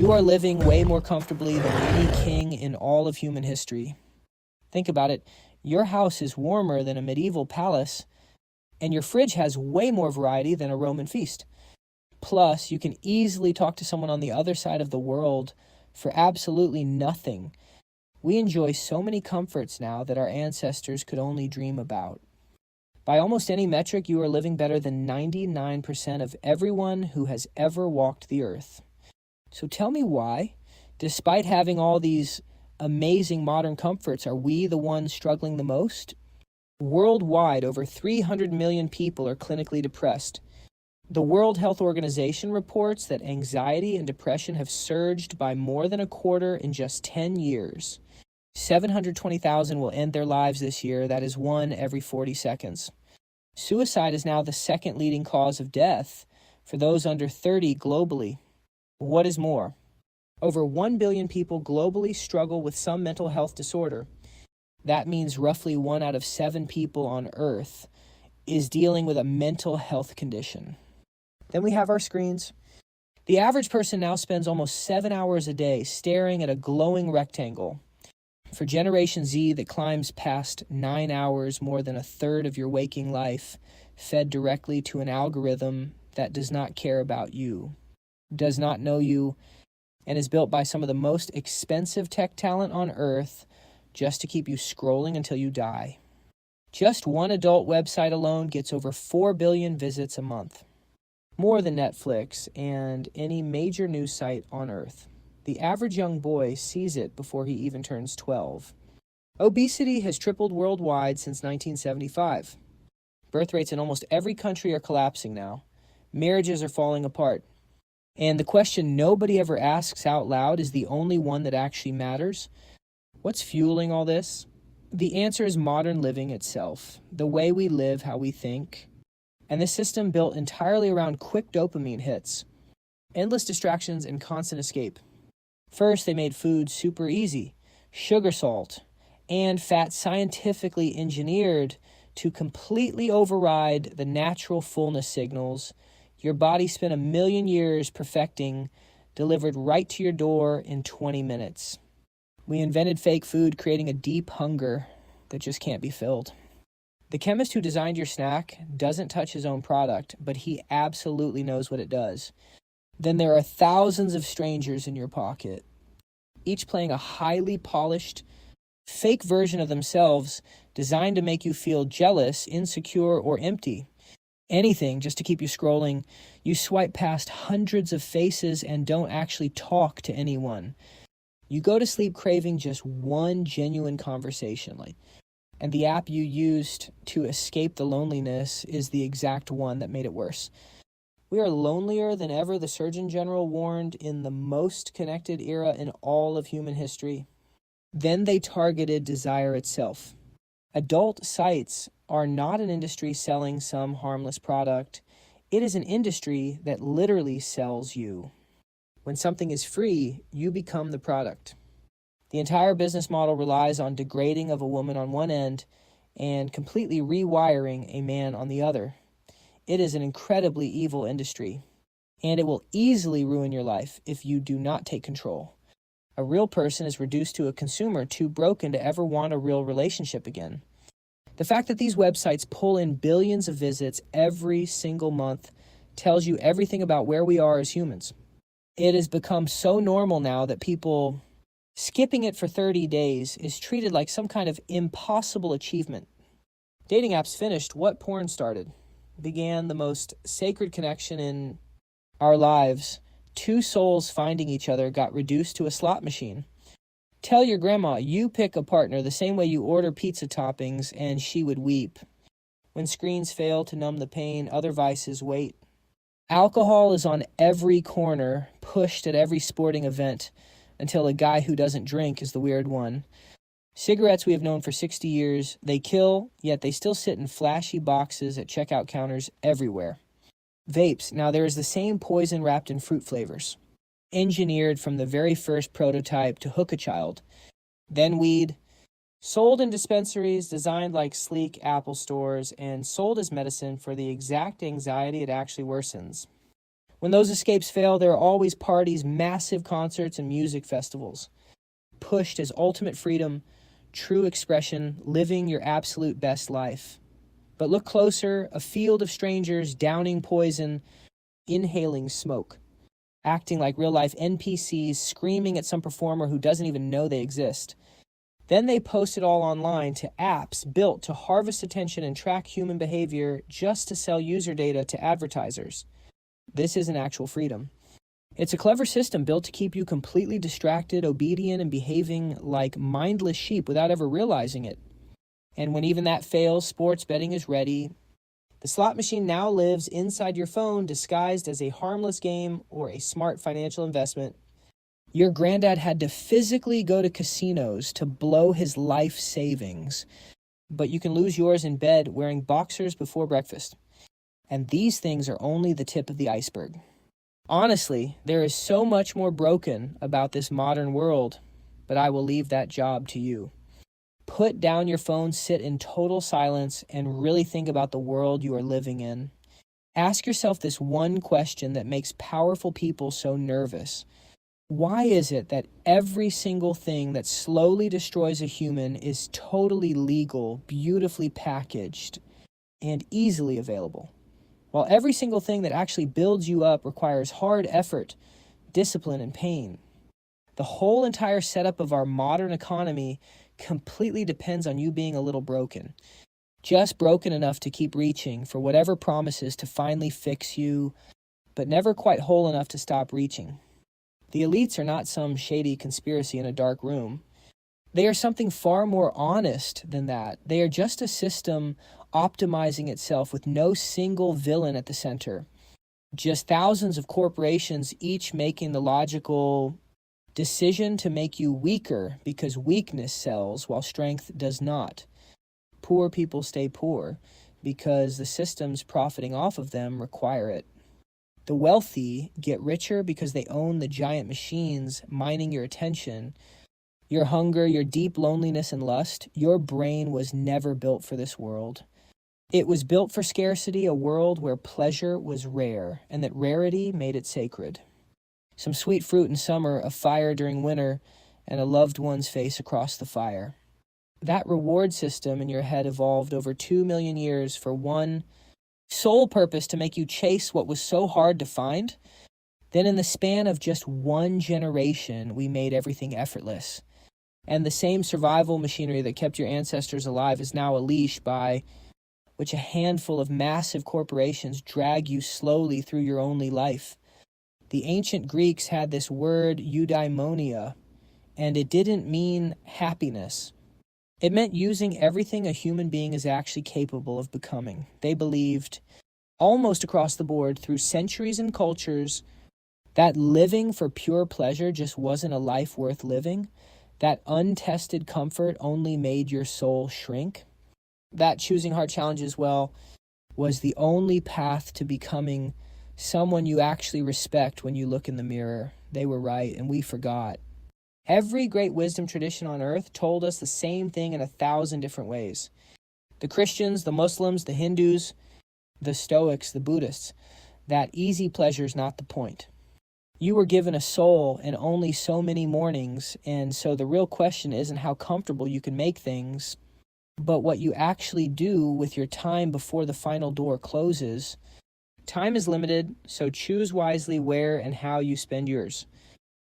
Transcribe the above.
You are living way more comfortably than any king in all of human history. Think about it. Your house is warmer than a medieval palace, and your fridge has way more variety than a Roman feast. Plus, you can easily talk to someone on the other side of the world for absolutely nothing. We enjoy so many comforts now that our ancestors could only dream about. By almost any metric, you are living better than 99% of everyone who has ever walked the earth. So tell me why, despite having all these amazing modern comforts, are we the ones struggling the most? Worldwide, over 300 million people are clinically depressed. The World Health Organization reports that anxiety and depression have surged by more than a quarter in just 10 years. 720,000 will end their lives this year. That is one every 40 seconds. Suicide is now the second leading cause of death for those under 30 globally. What is more, over 1 billion people globally struggle with some mental health disorder. That means roughly 1 out of 7 people on Earth is dealing with a mental health condition. Then we have our screens. The average person now spends almost 7 hours a day staring at a glowing rectangle. For Generation Z, that climbs past 9 hours, more than a third of your waking life, fed directly to an algorithm that does not care about you, does not know you, and is built by some of the most expensive tech talent on Earth just to keep you scrolling until you die. Just one adult website alone gets over 4 billion visits a month, more than Netflix and any major news site on Earth. The average young boy sees it before he even turns 12. Obesity has tripled worldwide since 1975. Birth rates in almost every country are collapsing now. Marriages are falling apart. And the question nobody ever asks out loud is the only one that actually matters. What's fueling all this? The answer is modern living itself, the way we live, how we think, and the system built entirely around quick dopamine hits, endless distractions, and constant escape. First, they made food super easy, sugar, salt, and fat scientifically engineered to completely override the natural fullness signals your body spent 1 million years perfecting, delivered right to your door in 20 minutes. We invented fake food, creating a deep hunger that just can't be filled. The chemist who designed your snack doesn't touch his own product, but he absolutely knows what it does. Then there are thousands of strangers in your pocket, each playing a highly polished, fake version of themselves designed to make you feel jealous, insecure, or empty. Anything just to keep you scrolling. You swipe past hundreds of faces and don't actually talk to anyone. You go to sleep craving just one genuine conversation, and the app you used to escape the loneliness is the exact one that made it worse. We are lonelier than ever, the Surgeon General warned, in the most connected era in all of human history. Then they targeted desire itself. Adult sites are not an industry selling some harmless product. It is an industry that literally sells you. When something is free, you become the product. The entire business model relies on degrading of a woman on one end and completely rewiring a man on the other. It is an incredibly evil industry, and it will easily ruin your life if you do not take control. A real person is reduced to a consumer too broken to ever want a real relationship again. The fact that these websites pull in billions of visits every single month tells you everything about where we are as humans. It has become so normal now that people skipping it for 30 days is treated like some kind of impossible achievement. Dating apps finished what porn started. Began the most sacred connection in our lives. 2 souls finding each other got reduced to a slot machine. Tell your grandma you pick a partner the same way you order pizza toppings and she would weep. When screens fail to numb the pain, other vices wait. Alcohol is on every corner, pushed at every sporting event, until a guy who doesn't drink is the weird one. Cigarettes we have known for 60 years, they kill, yet they still sit in flashy boxes at checkout counters everywhere. Vapes, now there is the same poison wrapped in fruit flavors, engineered from the very first prototype to hook a child. Then weed, sold in dispensaries designed like sleek Apple stores and sold as medicine for the exact anxiety it actually worsens. When those escapes fail, there are always parties, massive concerts, and music festivals, pushed as ultimate freedom, true expression, living your absolute best life. But look closer, a field of strangers downing poison, inhaling smoke, acting like real-life NPCs, screaming at some performer who doesn't even know they exist. Then they post it all online to apps built to harvest attention and track human behavior just to sell user data to advertisers. This isn't actual freedom. It's a clever system built to keep you completely distracted, obedient, and behaving like mindless sheep without ever realizing it. And when even that fails, sports betting is ready. The slot machine now lives inside your phone, disguised as a harmless game or a smart financial investment. Your granddad had to physically go to casinos to blow his life savings, but you can lose yours in bed wearing boxers before breakfast. And these things are only the tip of the iceberg. Honestly, there is so much more broken about this modern world, but I will leave that job to you. Put down your phone, sit in total silence, and really think about the world you are living in. Ask yourself this one question that makes powerful people so nervous. Why is it that every single thing that slowly destroys a human is totally legal, beautifully packaged, and easily available, while every single thing that actually builds you up requires hard effort, discipline, and pain? The whole entire setup of our modern economy completely depends on you being a little broken. Just broken enough to keep reaching for whatever promises to finally fix you, but never quite whole enough to stop reaching. The elites are not some shady conspiracy in a dark room. They are something far more honest than that. They are just a system optimizing itself with no single villain at the center. Just thousands of corporations, each making the logical decision to make you weaker because weakness sells while strength does not. Poor people stay poor because the systems profiting off of them require it. The wealthy get richer because they own the giant machines mining your attention, your hunger, your deep loneliness and lust. Your brain was never built for this world. It was built for scarcity, a world where pleasure was rare, and that rarity made it sacred. Some sweet fruit in summer, a fire during winter, and a loved one's face across the fire. That reward system in your head evolved over 2 million years for one sole purpose: to make you chase what was so hard to find. Then in the span of just one generation, we made everything effortless. And the same survival machinery that kept your ancestors alive is now a leash by which a handful of massive corporations drag you slowly through your only life. The ancient Greeks had this word eudaimonia, and it didn't mean happiness. It meant using everything a human being is actually capable of becoming. They believed, almost across the board, through centuries and cultures, that living for pure pleasure just wasn't a life worth living. That untested comfort only made your soul shrink. That choosing hard challenges, well, was the only path to becoming someone you actually respect when you look in the mirror. They were right, and we forgot. Every great wisdom tradition on earth told us the same thing in 1,000 different ways. The Christians, the Muslims, the Hindus, the Stoics, the Buddhists, that easy pleasure is not the point. You were given a soul and only so many mornings, and so the real question isn't how comfortable you can make things, but what you actually do with your time before the final door closes. Time is limited, so choose wisely where and how you spend yours.